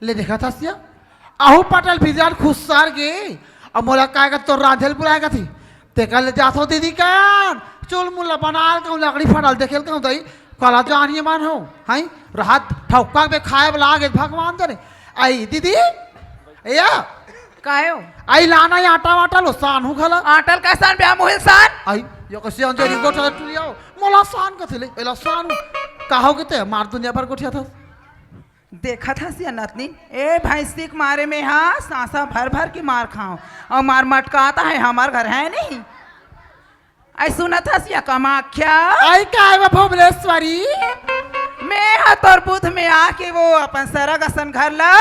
ले देखा था सिया आहू पटल फिजान खुशार गे अब मोला कायगा तो रांधेल बुलाएगा थी ते कल जाथो दीदी कान चुल मुल्ला बनाल का लकड़ी फड़ल देखेल का दई कला जानिए मान हो हाई रात ठौका पे खाए वाला आगे भगवान जाने आई दीदी या कायो आई लाना ये आटा वाटा लो सान हूँ खला आटल का सान ब्याह मोहिल सान आई यो कसी अंजरी गोठा टुलियाओ मोला सान का थले एला सान काहो के ते मार दुनिया पर गोठिया था देखा था सिया नतनी ए भैंसी के मारे में हाँ सांसा भर भर की मार खाओ और मार मटका आता है हमारे घर है नहीं आई सुना था सिया कमाख्या आई का है भुवनेश्वरी मैं हतोर बुध में आके वो अपन सरग असन घर ला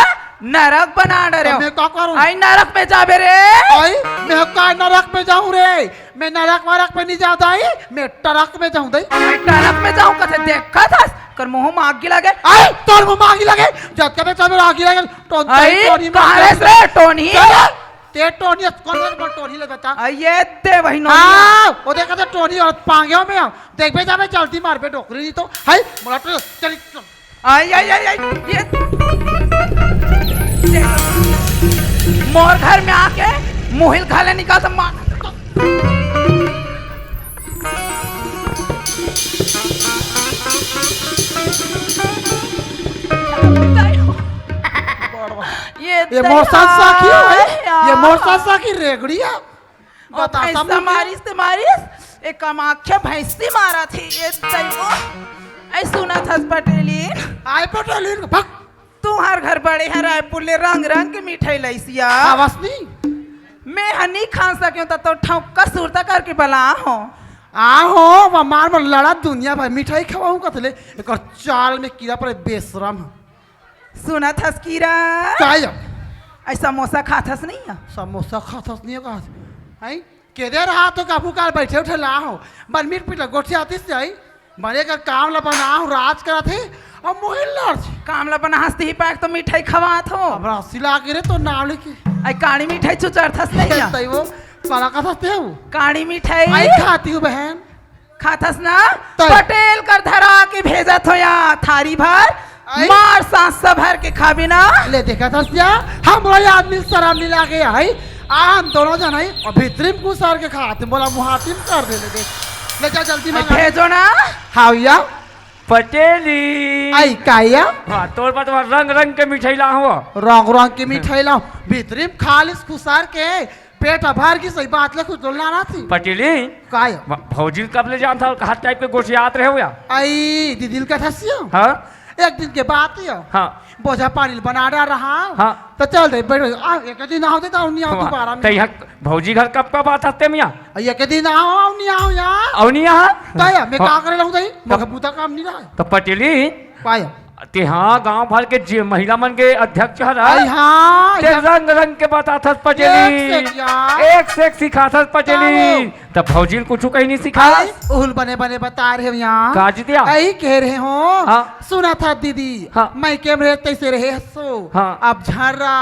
नरक बना डरे मैं का करूं आई नरक में जाबे रे आई मैं का नरक में जाऊं रे मैं नरक वरक में नहीं जाता आई मैं टरक में जाऊं दई मैं टरक में जाऊं कथे देखा था कर मुंह में आग लगे आई तोर मुंह में आग लगे जब कबे तब आग लगे तो आई कहां रे टोनी ते टोनी कौन सा टोनी ले बता ये दे वही नो हां वो देखा तो टोनी और पांगे में देख बे जा मैं चलती मार पे डोकरी नहीं तो हाय मोला तो चल आई आई आई ये मोर घर में आके मोहिल खाले निकाल तो मार ये मोरसा साकी है ये मोरसा साकी रेगड़िया बता मारिस एक कमाख्या भैंसी मारा थी ये दैवो ऐ सुना था पटेली आई पटेली भग तू हर घर बड़े हैं रायपुर ले रंग रंग की मिठाई लैसिया आवाज नहीं मैं हनी खान सक्यों तो ठौका सुरता करके बला हो आहो वो मार लड़ा दुनिया भाई मिठाई खवाऊं कथले एक और चाल में कीड़ा पर बेशरम सुना था कीड़ा क्या ऐ समोसा खाथस नहीं है समोसा खाथस नहीं है कहा आई के दे रहा तो काबू काल बैठे उठे ला हो बन मीट पीट गोठी आती से आई बने का काम ला बना हूं राज करा थे अब मोहिल लड़ काम ला बना हंसती ही पाक तो मिठाई खवात हो अब रसीला के रे तो नाम लिखी आई काड़ी मिठाई चुचरथस नहीं है तई वो पाला का थे वो काड़ी मिठाई आई खाती हूं बहन खाथस ना पटेल कर धरा के भेजा थो यहाँ थारी भर मार सांस भर के खाबी ना ले देखा था क्या हम वही आदमी शराब मिला के आई हम दोनों जन आई और भीतरी में घुसार के खाते बोला मुहातिम कर दे ले जा जल्दी में भेजो ना हाँ या पटेली आई काया हाँ तोर पर तुम्हारा रंग रंग के मिठाई ला हुआ रंग रंग की मिठाई लाओ भीतरी में खालिस खुसार के पेट भर की सही बात ले कुछ बोलना ना थी पटेली काया भौजी कब ले जान था हाथ टाइप के गोशियात रहे हो या आई दीदी का थसियो हाँ एक दिन के बात ही हाँ बोझा पानी बना रहा हाँ तो चल दे बैठो एक दिन आओ तो नहीं आओ दोबारा तो यहाँ भौजी घर कब कब आता थे मियाँ एक दिन आओ नहीं आओ यार और नहीं यहाँ काया मैं का करे लाऊं दई मगर पूता काम नहीं रहा तो पटेली काया ते हाँ गांव भर के महिला मन के अध्यक्ष हरा आई हाँ ते रंग रंग के बता था पटेली एक से एक सिखा था पटेली तब भौजी कुछ कहीं नहीं सिखा उल बने बने बता रहे हो यहाँ काज दिया आई कह रहे हो हाँ सुना था दीदी हाँ मैं कैमरे तैसे रहे हंसो हाँ अब झर्रा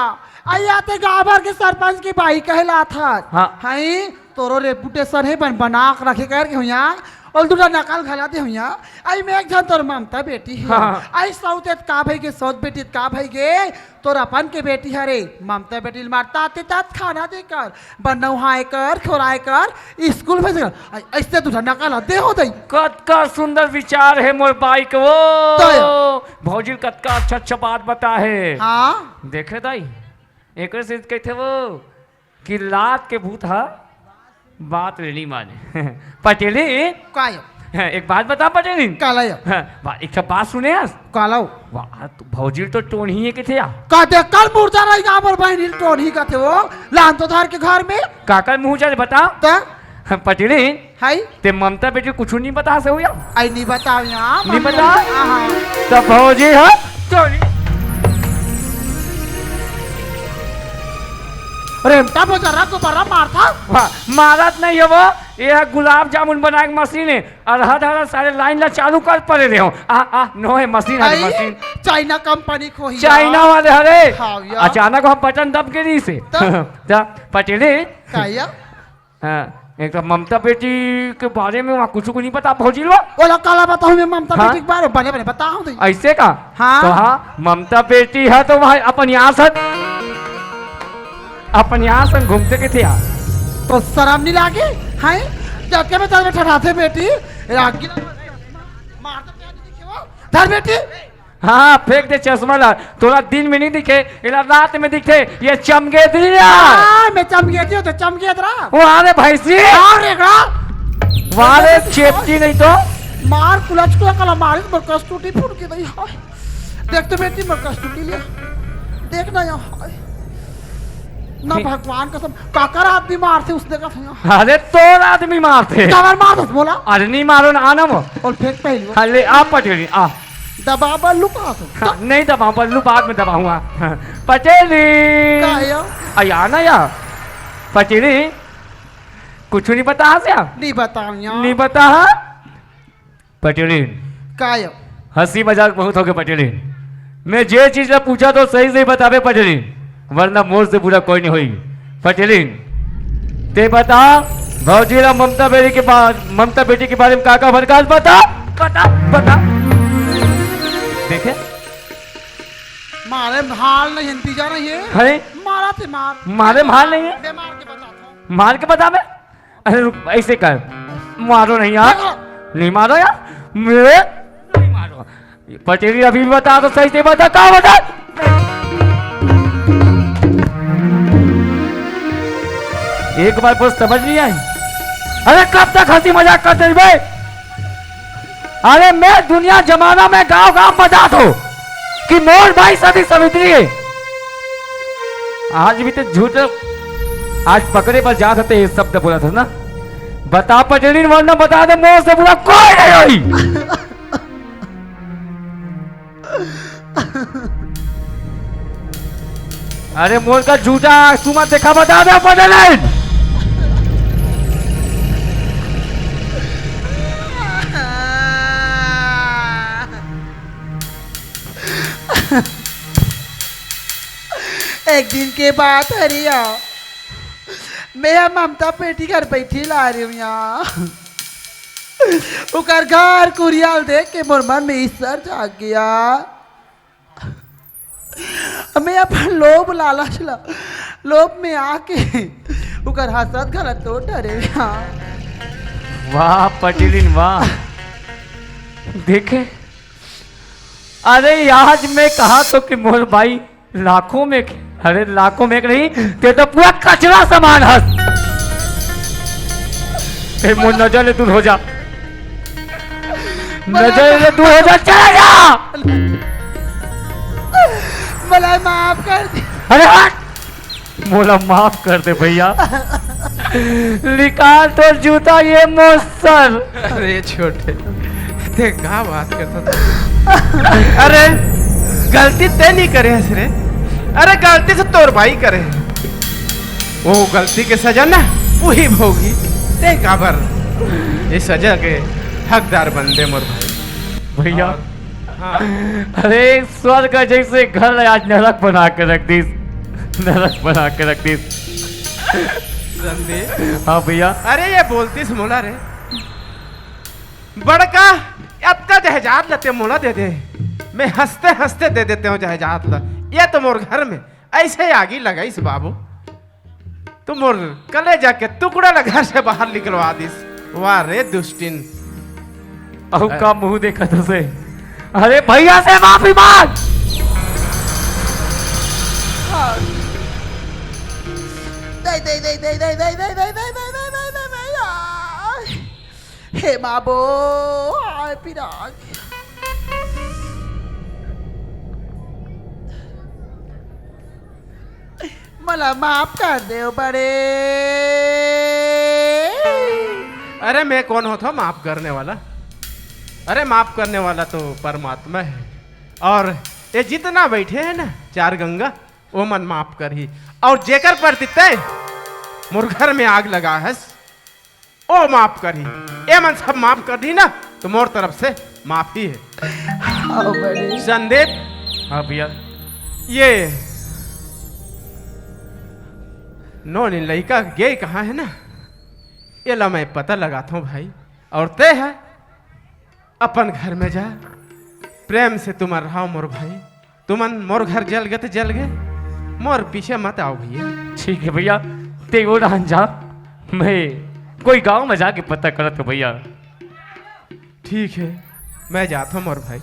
आई आते गाँव भर के सरपंच की बाई कहला था हाँ हाई तोरो रेपुटेशन है बना रखे कर के यहाँ और दूसरा नकल घलाते हुआ आई मैं एक जन तोर ममता बेटी है हाँ। आई सौत का भाई के सौत बेटी का भाई गे तोर अपन के बेटी हरे ममता बेटी मारता आते तात खाना देकर बनवाए कर खोराए कर स्कूल भेज कर ऐसे दूसरा नकल दे हो दई कतका सुंदर विचार है मोर बाइक वो भौजी कतका अच्छा अच्छा बात बता है हाँ देखे दाई एक से कहते वो कि लात के भूत हा बात लेनी माने पटेली काय एक बात बता पटेली कालाय एक सब बात सुने कालाओ वाह भौजी तो टोन ही है कि थे या का दे कल मुर्दा रही गांव पर बहन टोन ही का थे वो लान तो धार के घर में काकर मुंह जा बता त पटेली हाय ते ममता बेटी कुछ नहीं बता से हो या आई नहीं बताओ यहाँ नहीं बता हां तो भौजी है टोनी रेमटा बजारा को बड़ा मारता मारत नहीं है वो ये गुलाब जामुन बनाए मशीन है अरहर सारे लाइन ला चालू कर पड़े रहे हो नो है मशीन है मशीन चाइना कंपनी को चाइना वाले हरे हाँ अचानक हम बटन दब के दी से पटेली काया एक तो ममता बेटी के बारे में वहाँ कुछ को नहीं पता भौजी लो बोला काला बताऊँ मैं ममता हाँ? बेटी के बारे में बने बने बताऊँ तो ऐसे का हाँ। तो हाँ ममता बेटी है तो वहाँ अपन यहाँ से घूमते के थे यार तो शर्म नहीं लागे हैं जबकि मैं तेरे ठहराते बेटी रागी मार तो क्या नहीं दिखे वो धर बेटी हाँ फेंक दे चश्मा ला थोड़ा दिन में नहीं दिखे इला रात में दिखे ये चमके दिया हाँ मैं चमके दियो तो चमके दरा वहाँ रे भैंसी और एकड़ा वहाँ रे चेपटी नहीं तो मार कुलच को कला मारी तो मरकस टूटी फूट के नहीं हाय देख तो बेटी मरकस टूटी लिया देख ना यहाँ हाय ना भगवान कसम काकर आदमी मारते उसने का था अरे तोर आदमी मारते कावर मार दो बोला अरे नहीं मारो ना आना वो और फेंक पहली खाली आप पटेली आ दबा बल्लू कहाँ से हाँ, नहीं दबाऊं बल्लू बाद में दबाऊंगा पटेली का है यार अया ना यार पटेली कुछ नहीं पता हाँ से नहीं बताऊँ यार नहीं पता हाँ पटेली का है हंसी मजाक बहुत हो गया पटेली मैं जे चीज का पूछा तो सही सही बतावे पटेली वरना मोर से पूरा कोई नहीं हुई पटेली ते बता भौजीला ममता बेटी के बारे में काका भरकाल बता बता बता देखे मारे हाल नहीं इंतजा नहीं है है मारा थे मार मारे मार नहीं है मैं मार के बताता हूँ मार के बता मैं अरे रुक ऐसे कर मारो नहीं यार नहीं मारो यार मेरे नहीं मारो पटेली अभी भी बता तो सही से बता कहाँ बता एक बार बस समझ नहीं आई अरे कब तक हंसी मजाक करते रही भाई अरे मैं दुनिया जमाना में गांव गांव बता दो कि मोर भाई सती सवित्री है आज भी तो झूठ आज पकड़े पर जा सकते ये शब्द बोला था ना बता पटेली वरना बता दे मोर से बुरा कोई नहीं हुई अरे मोर का झूठा सुमा देखा बता दे पटेली एक दिन के बाद हरिया मैं ममता बेटी घर बैठी ला रही हूँ यहाँ उकर घर कुरियाल देख के मोर मन में ईश्वर जाग गया मैं अपन लोभ में आके उकर हसत गलत तो डरे यहाँ वाह पटेलिन वाह देखे अरे आज मैं कहा तो कि मोर भाई लाखों में अरे लाखों में नहीं ते तो पूरा कचरा सामान हंस मोर नजर ले दूर हो जा नजर ले दूर हो जा चला जा मला माफ कर दे अरे हट मोला माफ कर दे भैया निकाल तो जूता ये मोसर अरे छोटे ते क्या बात करता था अरे गलती ते नहीं करे हंस रे अरे गलती से तोर भाई करे वो गलती के सजा ना वही भोगी ते काबर ये सजा के हकदार बंदे मोर भाई भैया हाँ अरे स्वर्ग का जैसे घर आज नरक बना के रख दी नरक बना के रख दी संदीप हाँ भैया अरे ये बोलती से मोला रे बड़का अब तो जहाज लेते मोला दे दे मैं हंसते हंसते दे देते हूँ जहाज ला ये तो मोर घर में ऐसे ही आगी लगाई से बाबू तुम मोर कले जाके टुकड़ा ला घर से बाहर निकलवा दिस वाह रे दुष्टिन अहो का मुंह देखा तो से अरे भैया से माफी मांग हे बाबो आय पिराग मला माफ कर दे बड़े अरे मैं कौन होता माफ करने वाला अरे माफ करने वाला तो परमात्मा है और ये जितना बैठे हैं ना चार गंगा वो मन माफ कर ही और जेकर पर तिते मुर्घर में आग लगा है ओ माफ कर ही ये मन सब माफ कर दी ना तो मोर तरफ से माफी है आओ बड़े हाँ संदीप भैया ये नौनी लड़का गे कहाँ है ना ये ला मैं पता लगाता हूँ भाई। और ते है अपन घर में जा, प्रेम से तुम रहा मोर भाई। तुमन मोर घर जल गए तो जल गए, मोर पीछे मत आओ भैया। ठीक है भैया, ते वो रहन जा, मैं कोई गांव में जाके पता करत हूँ भैया। ठीक है, मैं जाता हूँ मोर भाई।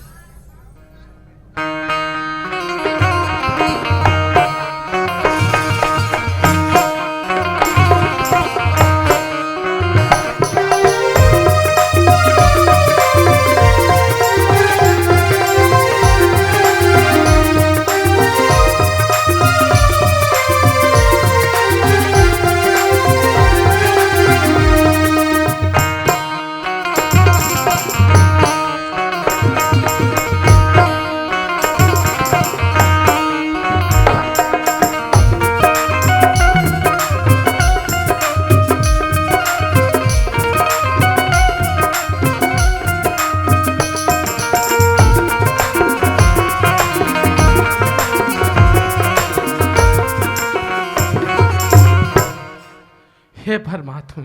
हे परमात्मा,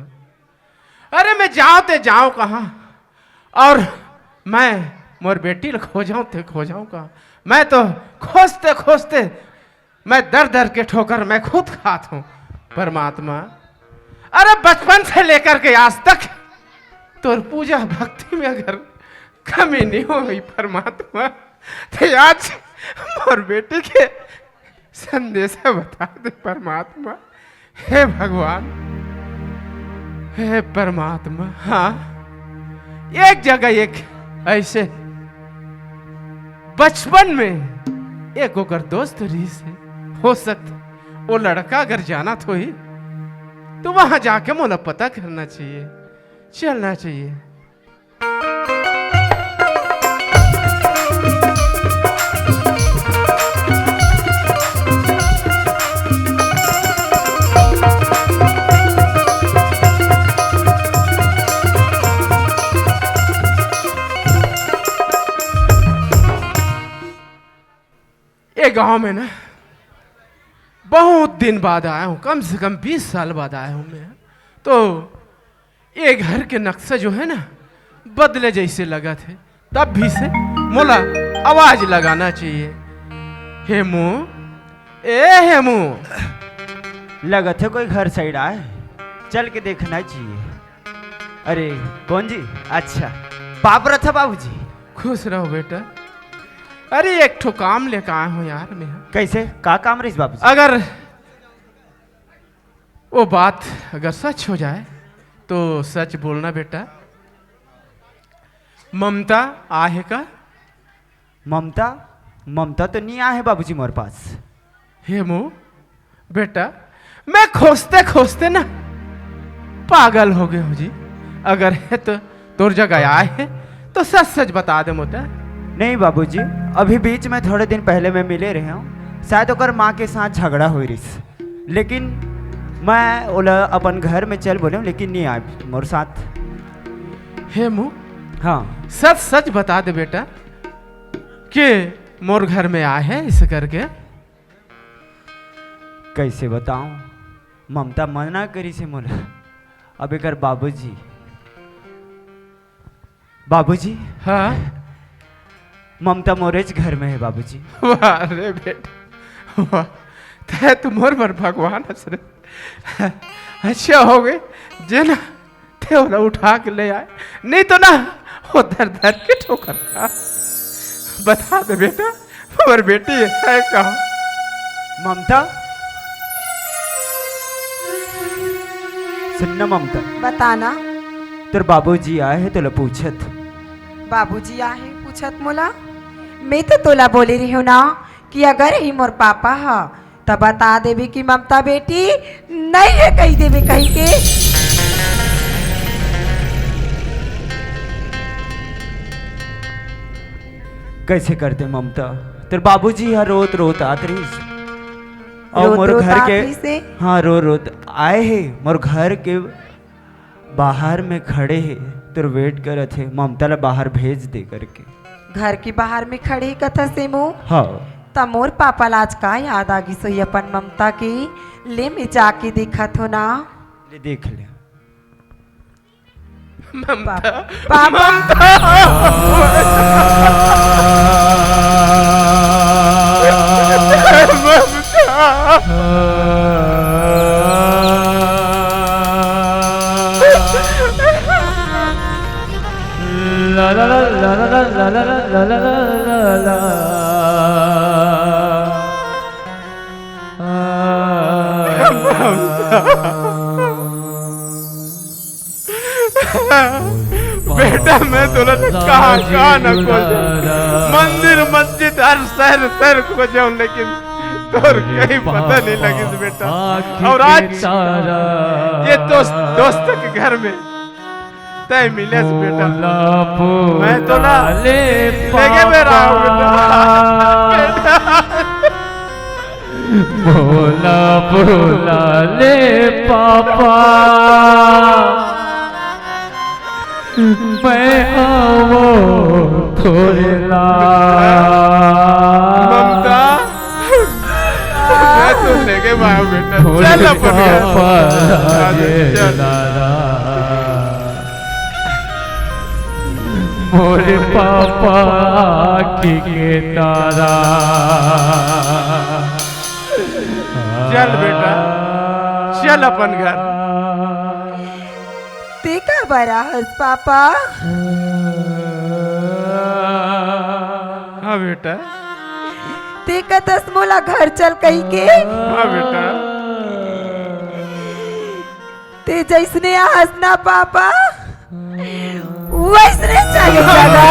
अरे मैं जाऊं ते जाऊं कहाँ, और मैं मोर बेटी खो जाऊं ते खो जाऊं कहाँ। मैं तो खोजते खोजते मैं दर दर के ठोकर मैं खुद खात हूं। परमात्मा, अरे बचपन से लेकर के आज तक तोर पूजा भक्ति में अगर कमी नहीं हो गई परमात्मा, तो आज मोर बेटी के संदेश बता दे परमात्मा। हे भगवान, हे परमात्मा। हाँ, एक जगह एक ऐसे बचपन में एक अगर दोस्त रही से हो सकता वो लड़का अगर जाना तो ही तो वहां जाके मोला पता करना चाहिए, चलना चाहिए। ये गांव में ना बहुत दिन बाद आया हूँ, कम से कम 20 साल बाद आया हूँ मैं। तो ये घर के नक्शा जो है ना बदले जैसे लगा थे, तब भी से मोला आवाज लगाना चाहिए। हेमू, ए हेमू। लगा थे कोई घर साइड आए, चल के देखना चाहिए। अरे कौन जी? अच्छा, बाप रहा था बाबूजी। खुश रहो बेटा। अरे एक ठो काम लेकर आया हूँ यार मैं। कैसे का काम रही बाबूजी? अगर वो बात अगर सच हो जाए तो सच बोलना बेटा। ममता आहे का? ममता? ममता तो नहीं आए बाबूजी मोर पास। हेमू बेटा, मैं खोजते खोजते ना पागल हो गए हो जी। अगर है तो तोर जगह आए है तो सच सच बता दे मोटा। नहीं बाबूजी, अभी बीच में थोड़े दिन पहले मैं मिले रहे हूँ, शायद ओकर माँ के साथ झगड़ा हो रही, लेकिन मैं ओला अपन घर में चल बोले, लेकिन नहीं आए मोर साथ। हेमू, हाँ सच सच बता दे बेटा कि मोर घर में आए हैं इस करके। कैसे बताऊं, ममता मना करी से मोला। अब एक बाबूजी, बाबूजी हाँ, ममता मोरेज घर में है बाबूजी। वाह रे बेटा, वाह, ते तुम्हारे पर भगवान हंस रहे। अच्छा हो गए जे ना थे ओला उठा के ले आए, नहीं तो ना वो दर दर के ठोकर खा। बता दे बेटा, हमारी बेटी है कहाँ? ममता, सुनना ममता, बताना। तेरे बाबूजी आए हैं, तोला पूछत। बाबूजी आहे पूछत मोला? मैं तो तोला बोली रही हूँ ना कि अगर ही मोर पापा है तब बता देवी कि ममता बेटी नहीं है, कही देवी कही के। कैसे करते ममता? तेरे बाबूजी यहाँ रोत रोत आत रही और रोत मोर रोत घर आत के रही से? हाँ रो रोत आए हैं, मोर घर के बाहर में खड़े हैं, तेरे वेट करत है ममता ला बाहर भेज दे करके। घर के बाहर में खड़ी कथा से मुँह हाँ त मोर पापा लाज का याद आ गई सोई अपन ममता की। ले में जाके देखा थो ना। ले देख ले। ममता पापा La la la la la la la la la la la बेटा मैं तुला कहाँ कहाँ न खोजूं, मंदिर मस्जिद हर शहर शहर खोजूं, लेकिन तोर कहीं पता नहीं लगी बेटा। और आज ये दोस्त के घर में तय मिले बेटा, मैं तो ना लेके में रहा हूँ बेटा। बोला बोला ले पापा मैं आवो थोड़े ला ममता मैं तो लेके आया बेटा, चल अपन मोरे पापा की के तारा चल बेटा, चल अपन घर। ते का बरा हस पापा हाँ बेटा, ते का दस मोला घर चल कही के हाँ बेटा, ते जैसने हंसना पापा वैसने चले जाना।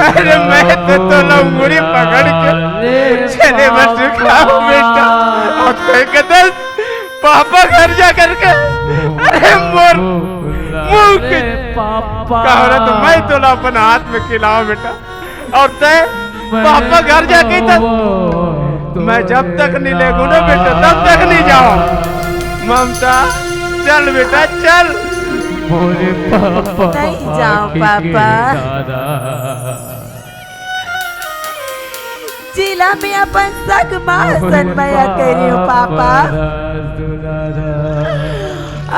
अरे मैं तो लंगुड़ी पकड़ के चले बस खाओ बेटा, और कोई कदर पापा घर जा करके अरे मोर मुंह के कहो रे तो मैं तो अपन हाथ में खिलाओ बेटा, और तय पापा घर जाके तक मैं जब तक नहीं लेगू ना बेटा तब तक नहीं जाओ। ममता चल बेटा चल। मोरे पापा नहीं जाओ पापा, जिला में अपन सग महासन बया करियो पापा।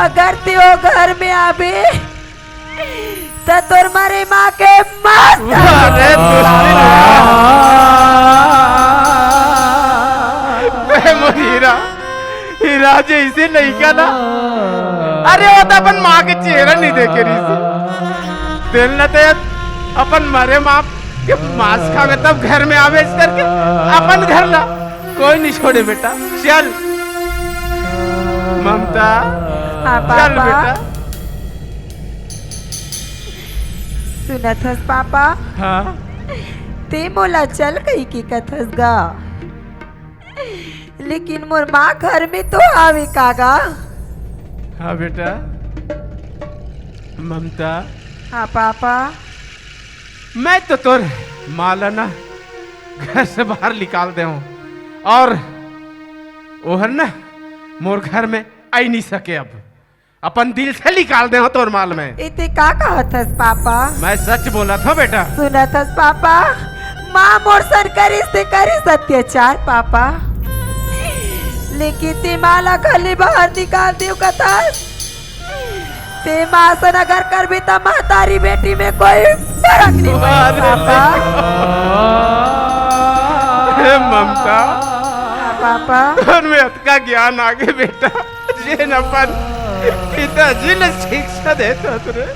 अगर ते वो घर में आवे तो तोर मारे माँ के मार हीरा हीरा जैसे नहीं का ना, अरे वो तो अपन माँ के चेहरा नहीं देखे रही थी, दिल न ते अपन मरे माँ के मांस खावे तब घर में आवे इस करके अपन घर ला कोई नहीं छोड़े बेटा, चल ममता हाँ चल पापा। बेटा। सुनत हस पापा, हाँ ते मोला चल कही की कथस गा, लेकिन मोर माँ घर में तो आवे कागा। हाँ बेटा। ममता हाँ पापा। मैं तो तोर माला ना घर से बाहर निकाल दे हूँ, और ओहर ना मोर घर में आई नहीं सके, अब अपन दिल से निकाल दे हो तोर माल में। इते का कहत हस पापा? मैं सच बोला था बेटा। सुनत हस पापा, माँ मोर सर करी से करी अत्याचार पापा, लेकिन ते माला गली बाहर निकाल दियो कथस। ते माँ से अगर कर भी तो महतारी बेटी में कोई फर्क नहीं पड़ेगा पापा। ममता पापा तोर में अतका ज्ञान आगे बेटा, जे नपन पिताजी ने शिक्षा देता तुरे।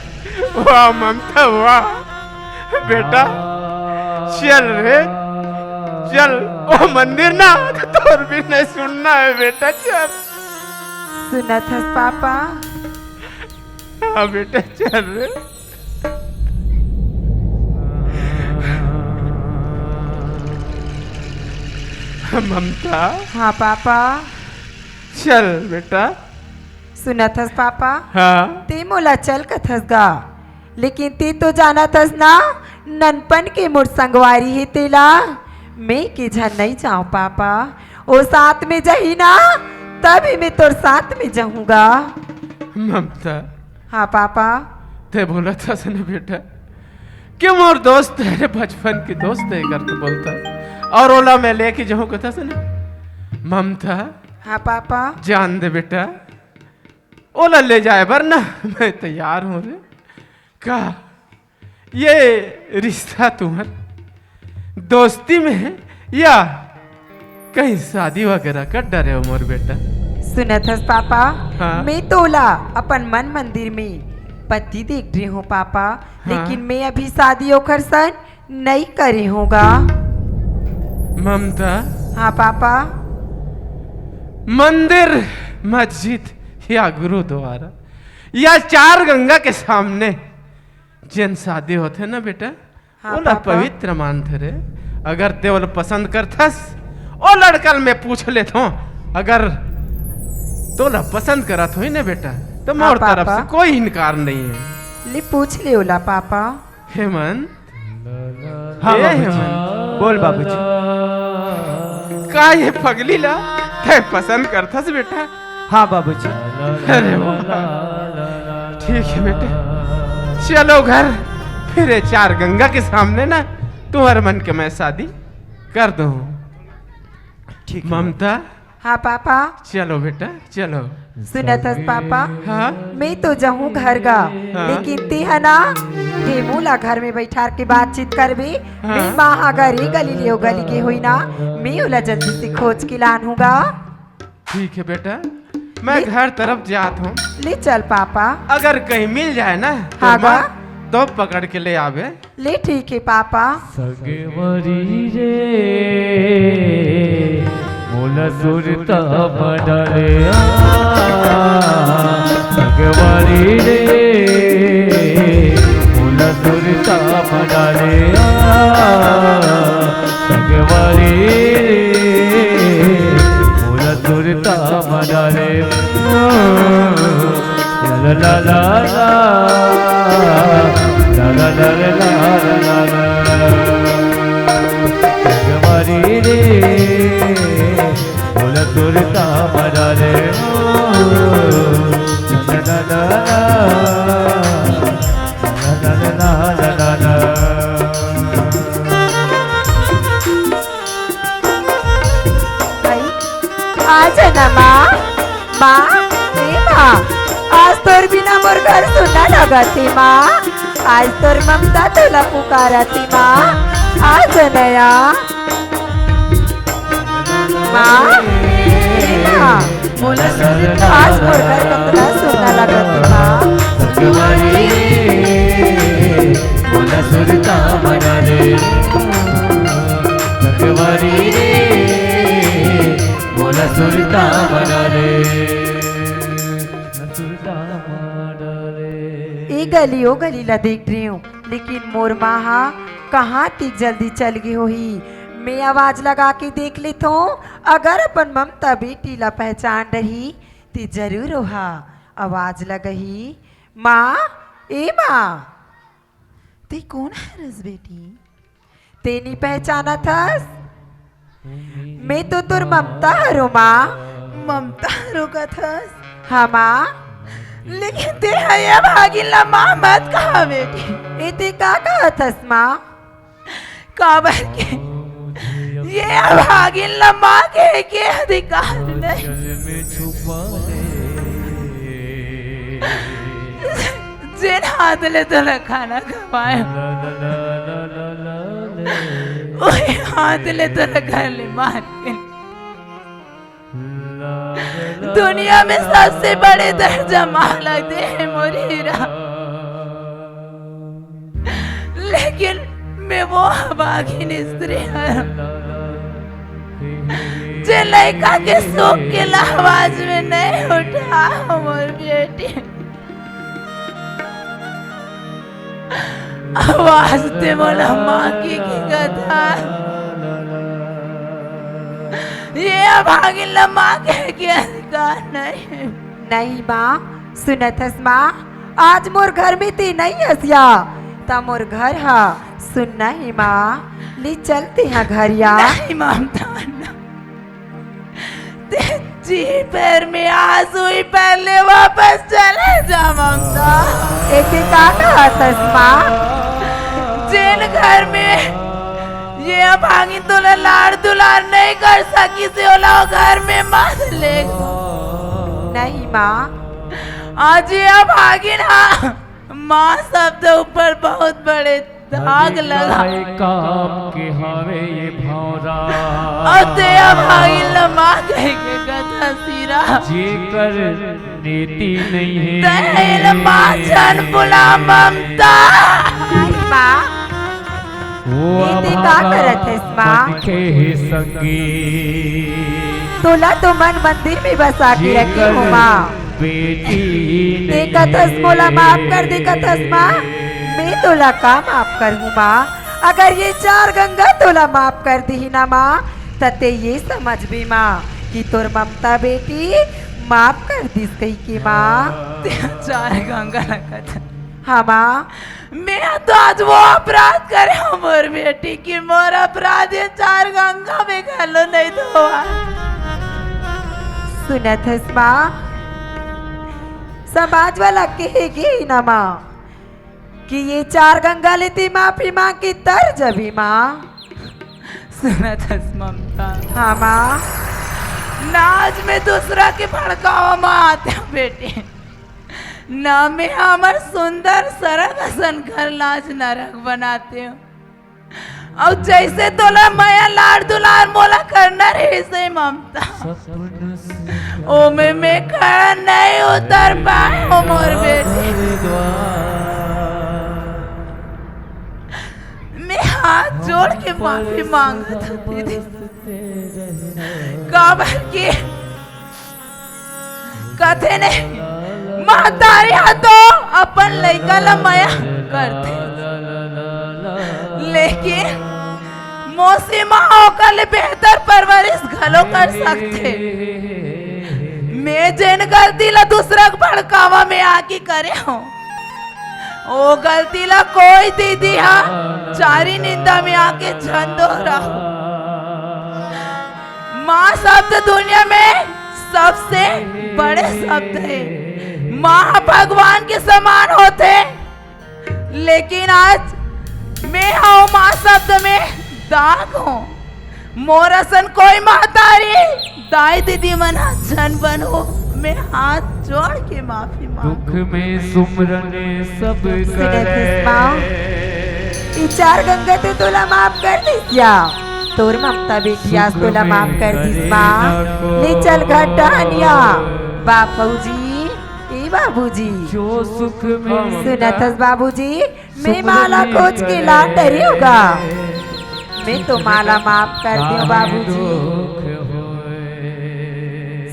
वाह ममता वाह बेटा, चल रे चल, वो मंदिर ना तोर भी नहीं सुनना है बेटा, चल। सुनत हस पापा? हाँ बेटा चल रे। ममता हाँ पापा। चल बेटा। सुनत हस पापा? हाँ ते मोला चल कथस गा, लेकिन ते तो जाना थस ना ननपन के मोर संगवारी है तेला, मैं के झन नहीं जाऊं पापा। ओ साथ में जही ना तभी मैं तोर साथ में जाऊंगा। ममता हाँ पापा। ते बोला था सने बेटा कि मोर दोस्त है, बचपन की दोस्त है कर तो बोलता, और ओला मैं लेके जाऊं कथा सने। ममता हाँ पापा। जान दे बेटा, ओला ले जाए वरना मैं तैयार हूँ रे। का ये रिश्ता तुम्हार दोस्ती में है या कहीं शादी वगैरह का डरे हो मोर बेटा? सुनत हस पापा, हाँ? मैं तोला अपन मन मंदिर में पति देख रही हूँ पापा, लेकिन मैं अभी शादी होकर सन नहीं करी होगा। ममता, हाँ पापा। मंदिर, मस्जिद या गुरुद्वारा या चार गंगा के सामने जिन शादी होते ना बेटा, हाँ, ओला पापा। पवित्र मानते रे। अगर ते ओला पसंद करथस ओ लड़कल में पूछ लेत हूँ, अगर तोला पसंद करत हो ना बेटा तो हाँ, मोर तरफ पापा। से कोई इनकार नहीं है। ले पूछ ले ओला पापा। हेमंत, हाँ ए बाबूजी, हेमंत, बोल बाबूजी। का ये पगली ला ते पसंद करथस बेटा? हाँ बाबूजी। अरे वाह, ठीक है बेटे, चलो घर। फिर ये चार गंगा के सामने ना तुम्हारे मन के मैं शादी कर दूँ। ठीक है। ममता, हाँ पापा। चलो बेटा चलो। सुनत हस पापा, हाँ मैं तो जाऊँ घर गा, हाँ। लेकिन ते है ना हेमूला घर में बैठा के बातचीत करबे। हाँ। मैं वहाँ गरी गली लियो गली के हुई ना, मैं ओला जल्दी से खोज के लानूंगा। ठीक है बेटा, मैं घर तरफ जात हूँ। ले चल पापा। अगर कहीं मिल जाए ना तो हाँ माँ, बा। तो पकड़ के ले आवे। ले ठीक है पापा। सगवरी रे मोला सुरता बडले सगवरी रे मोला सुरता बडले सगवरी रे मोला सुरता बडले ला ला ला ला ला ला ला ला सगवरी रे मोला सुरता बडले ला ला ला ला ला ला। भाई आज है ना माँ, माँ ए माँ, आज तोर बिना मोर घर सुना लगा थी माँ। आज तोर ममता तोला पुकारा थी माँ। आज है नया माँ, ए माँ, मोला सुन आज मोर घर कतरा सुना लगा थी माँ। सगवरी रे मोला सुरता बडले सगवरी रे मोला सुरता बडले सुरता बडले। ए गली ओ गली ला देख रही हूँ, लेकिन मोर माँ कहाँ तक जल्दी चल गई होही। मैं आवाज लगा के देख लेत हूँ, अगर अपन ममता बेटी ला पहचान रही तो जरूर ओहा आवाज लगही। माँ ए माँ, ते कौन है रस बेटी? ते नहीं पहचाना थस? मैं तो तुर ममता हरो माँ। ममता हरो का थस? हाँ माँ, लेकिन ते हया भागिला माँ मत कहा बेटी। ए ते का कहा थस माँ? काबर के ये भागिला माँ के अधिकार नहीं। जिन हाथ ले तो खाना खवाया, वही हाथ ले तो घर ले मार के। दुनिया में सबसे बड़े दर्जा माला दे है मोरीरा, लेकिन मैं वो अभागिन स्त्री जे लड़का के सुख के आवाज में नहीं उठा मोर बेटी। आवाज ते बोला माँ की कथा, ये अभागिन माँ के अधिकार नहीं। नहीं माँ, सुनत हस माँ, आज मोर घर में ते नहीं हसिया ता मोर घर हा सुनना ही माँ। ले चलते हैं घर या नहीं ममता ना, ते जी पैर में आंसू ही पहले वापस चले जा ममता। एक का कहा थस माँ? जिन घर में ये अभागिन तोला लाड़ दुलार नहीं कर सकी से ओला घर में मत ले। नहीं माँ, आज ये भागिन हाँ माँ शब्द ऊपर बहुत बड़े दाग लगा काम के हवे ये भौरा और ते भागिन माँ कह के कथा सिरा जेकर नीति नहीं है तेल माँ जन बुला ममता माँ वो नीति का करत है माँ के संगी तुला तो मन मंदिर में बसा के रखी हूँ माँ बेटी देखतस मोला माफ कर देखतस माँ मैं तुला का माफ करूँ माँ अगर ये 4 गंगा तुला माफ कर दी ना माँ तते ये समझ भी माँ कि तोर ममता बेटी माफ कर दिस कही की माँ 4 गंगा लगत हाँ माँ मैं तो आज वो अपराध करे हूँ मोर बेटी की मोर अपराध ये 4 गंगा में घलो नहीं धोआ सुनत हस माँ समाज वाला कहेगी ही ना माँ कि ये 4 गंगा लेती माफी माँ की तर्ज भी माँ सुनत हस ममता हाँ माँ नाज में दूसरा के भड़कावा माँ आते हो बेटी ना में हमर सुंदर सरग हसन घर लाज नरक बनाते हो और जैसे तोला माया लाड दुलार मोला करना रहे से ममता ओ मैं खड़ा नहीं उतर पाए हो मोर बेटी मैं हाथ जोड़ के माफी मांगत हूँ दीदी काबर की कथे ने महतारी तो अपन लड़का ला माया करते लेकिन मौसी माँ होकर ले बेहतर परवरिश घलो कर सकते मैं जिन गलती ला दूसरा भड़कावा में आके करे हूँ ओ गलती ला कोई दीदी हाँ चारी निंदा में आके झंडो रहा माँ शब्द दुनिया में सबसे बड़े शब्द है माँ भगवान के समान होते लेकिन आज मैं हूँ माँ शब्द में दाग हूँ मोरसन कोई महतारी दाई दीदी मना जन बनो मैं हाथ जोड़ के माफी दुख मांगू में सुमरन सब सुनत हस माँ करे ये 4 गंगा तो तुला माफ कर दिस या तोर ममता बेटी आज तुला माफ कर दिस माँ ले चल घर टहनिया बापूजी ए बाबूजी जो सुख में सुनत हस बाबूजी मैं माला खोज के ला डरी होगा मैं तो माला माफ कर दियो बाबूजी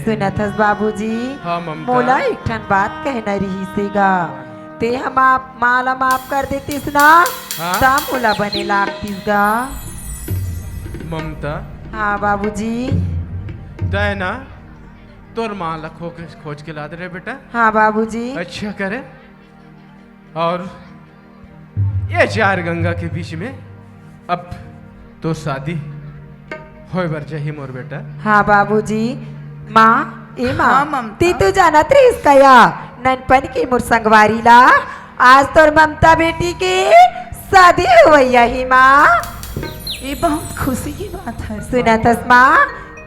सुनत हस बाबूजी हाँ ममता मोला एक ठन बात कहना रही सेगा ते हम आप माला माफ कर देतीस ना हाँ? ता मोला बने लागतीस गा ममता हाँ बाबूजी ना तोर माँ ला खोज के ला दे रे बेटा हाँ बाबूजी अच्छा करे और ये 4 गंगा के बीच में अब तो शादी होए बर जाही मोर बेटा हाँ बाबूजी माँ ए हाँ, माँ ममता। ती तू जानत रहीस कया ननपन की मोर संगवारी ला आज तोर ममता बेटी की शादी हुई ही माँ ये बहुत खुशी की बात है सुनत हस माँ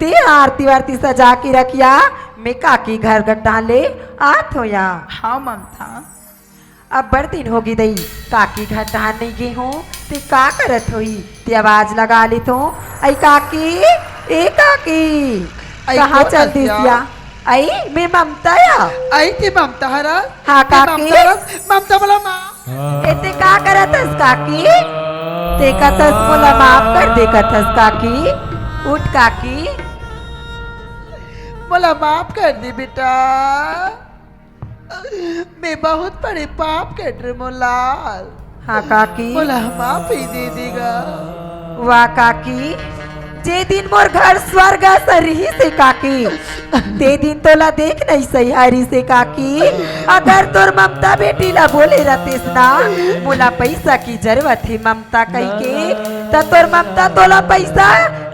ते आरती वारती सजा के रखिया मैं काकी घर गड्ढा ले आत हो या हाँ ममता अब बड़ दिन होगी दई काकी घर टहन नहीं गई हूँ ते का करत होई ते आवाज लगा ली तो आई काकी ए काकी आई कहाँ कौन चल दिस हसिया? या आई मैं ममता या आई थी ममता हरा हाँ, काकी। ममता बोला माँ एते का करत हस काकी ते कतस मोला माफ कर दे कतस काकी उठ काकी बोला माफ कर दी बेटा मैं बहुत बड़े पाप कर रही मोलाल हाँ काकी बोला माफी दे देगा वाह काकी जे दिन मोर घर स्वर्ग सरही से काकी ते दिन तोला देख नहीं सही हरी से काकी अगर तोर ममता बेटी ला बोले रतीस ना मोला पैसा की जरूरत है ममता कही के त तोर ममता तोला पैसा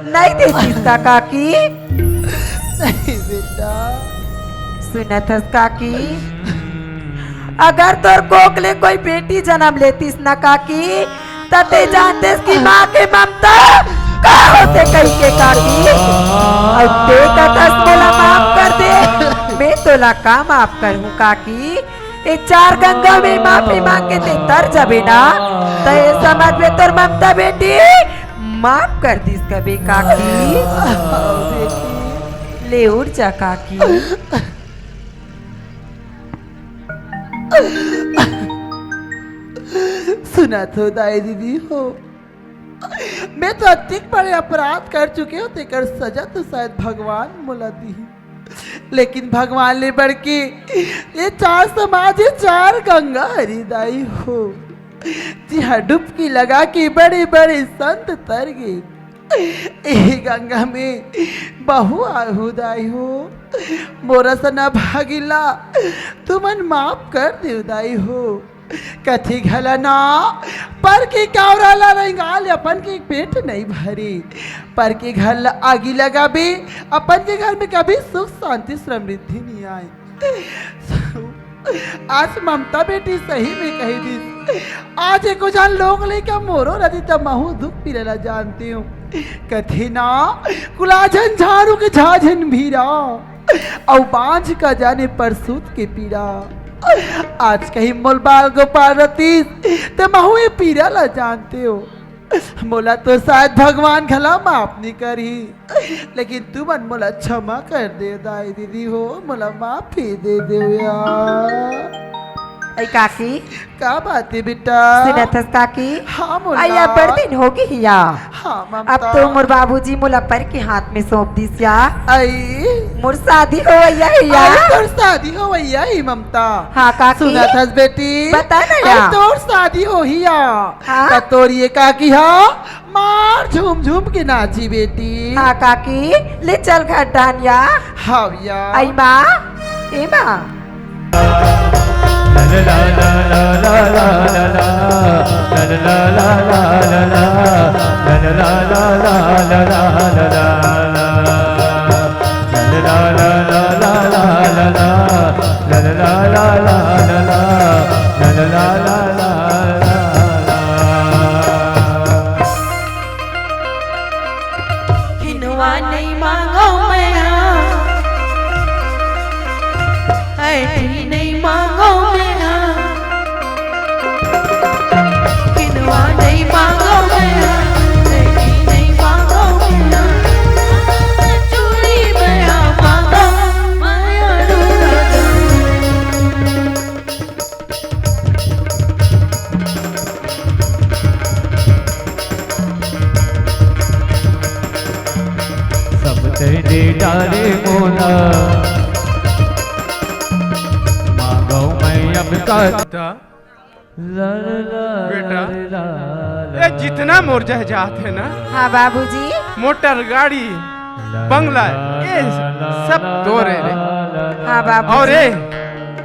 नहीं देतीस का काकी नहीं बेटा सुनत हस काकी अगर तोर कोकले कोई बेटी जन्म लेतीस ना काकी तते जानतेस की माँ के ममता का होते कही के काकी और देखा तस बोला माफ कर दे मैं तोला का माफ करूं काकी ये चार गंगा में माफी मांग के ते तर जाबे ना तो ये समझ में तोर ममता बेटी माफ कर दिस कभी काकी ले उठ जा काकी सुना तो दाई दीदी हो मैं तो अतिक बड़े अपराध कर चुके हो तेकर सजा तो शायद भगवान मोला दी लेकिन भगवान ले बढ़ के ये चार समाज ये चार गंगा हरिदाई हो जी हाँ डुबकी लगा के बड़े बड़े संत तर गए गंगा में बहु आहुदाई हो मोरा सना भागिला तुमन माफ कर दे उदाई हो कथी घलना पर के कावराला रंगाल अपन के पेट नहीं भरी पर के घर आगी लगा भी अपन के घर में कभी सुख शांति समृद्धि नहीं आई आज ममता बेटी सही में कही दी आज एको जान लोग लेकर मोरो रही तब महू दुख पीला जानती हूँ कथी ना कुलाझन झारू के झाझन भीरा और बांझ का जाने परसूत के पीड़ा आज कहीं मोलबाल गोपाल रतीश ते महू ये पीरा ला जानते हो मोला तो शायद भगवान खला माफ नहीं करी लेकिन तू मन मोला क्षमा कर दे दाई दीदी हो मोला माफी दे दे यार ऐ काकी का बात है बेटा सुनत हस काकी हाँ मोला आया बड़ दिन हो गई या हाँ ममता अब तो मोर बाबूजी मोला पर के हाथ में सौंप दिस या आई मोर शादी हो या आई तोर शादी हो भैया ही ममता हाँ काकी सुना था बेटी बता ना या। आई तोर शादी हो ही या हाँ? का तोर ये काकी हा मार झूम झूम के नाची बेटी हाँ काकी ले चल घर डानिया हाँ भैया आई माँ ए माँ किनवा नहीं मांगो मैं ऐठी नहीं मांगो मैं किनवा नहीं मांगो मैं ऐठी नहीं मांगो मैं चूड़ी बया मांगो माया सब तेरे डाले मोला मांगो मैं अब तक बेटा ये जितना मोर जहाज है ना हाँ बाबूजी मोटर गाड़ी बंगला ये सब तोरे रे हाँ और बाबूजी ये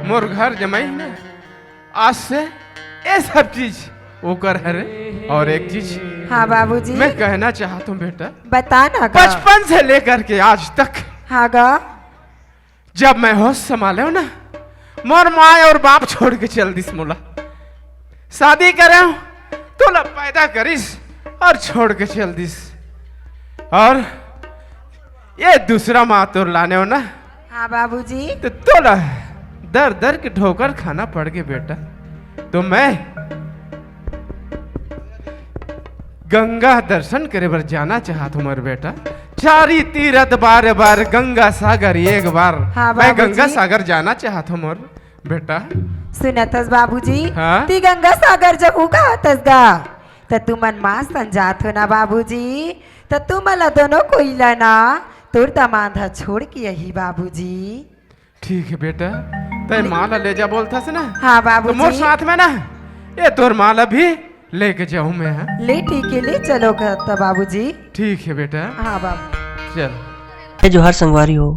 मोर घर जमाई ना आज से ये सब चीज वो कर है रे और एक चीज हाँ बाबूजी मैं कहना चाहता हूँ बेटा बता ना गा बचपन से लेकर के आज तक हाँ गा जब मैं होश संभाले हूं ना मोर माँ और बाप छोड़ के चल दिस मोला शादी करे तोला पैदा करिस और छोड़ के चल दिस और ये दूसरा माँ तोर लाने हो ना हाँ बाबूजी तो तोला दर दर के ठोकर खाना पड़ के बेटा तो मैं गंगा दर्शन करे बर जाना चाहत हूँ मेरे बेटा चारी तीरथ बार बार गंगा सागर एक बार हाँ, मैं बाबूजी। गंगा सागर जाना चाहत हूँ मोर बेटा सुनतस बाबूजी हाँ? ती गंगा सागर जब उगा हतस गा त तू मन मां संजात हो ना बाबूजी त तू मला दोनों को इलाना तोर तमांधा छोड़ के यही बाबूजी ठीक है बेटा तय माला ले जा बोलता से ना हाँ तो मोर बाबूजी साथ में ना ये तोर माला भी लेके जाऊं मैं हाँ? ले ठीक है ले चलो त बाबूजी ठीक है बेटा हाँ बाबू चल जय जोहार संगवारी हो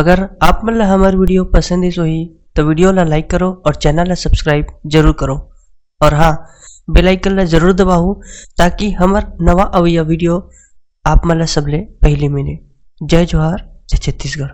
अगर आप मन ला हमार वीडियो पसंद है ही तो वीडियो ला लाइक करो और चैनल ला सब्सक्राइब जरूर करो और हाँ बेल आइकन ला जरूर दबाओ ताकि हमार नवा अवैया वीडियो आप मन ला सबले पहले मिले जय जोहार जय छत्तीसगढ़।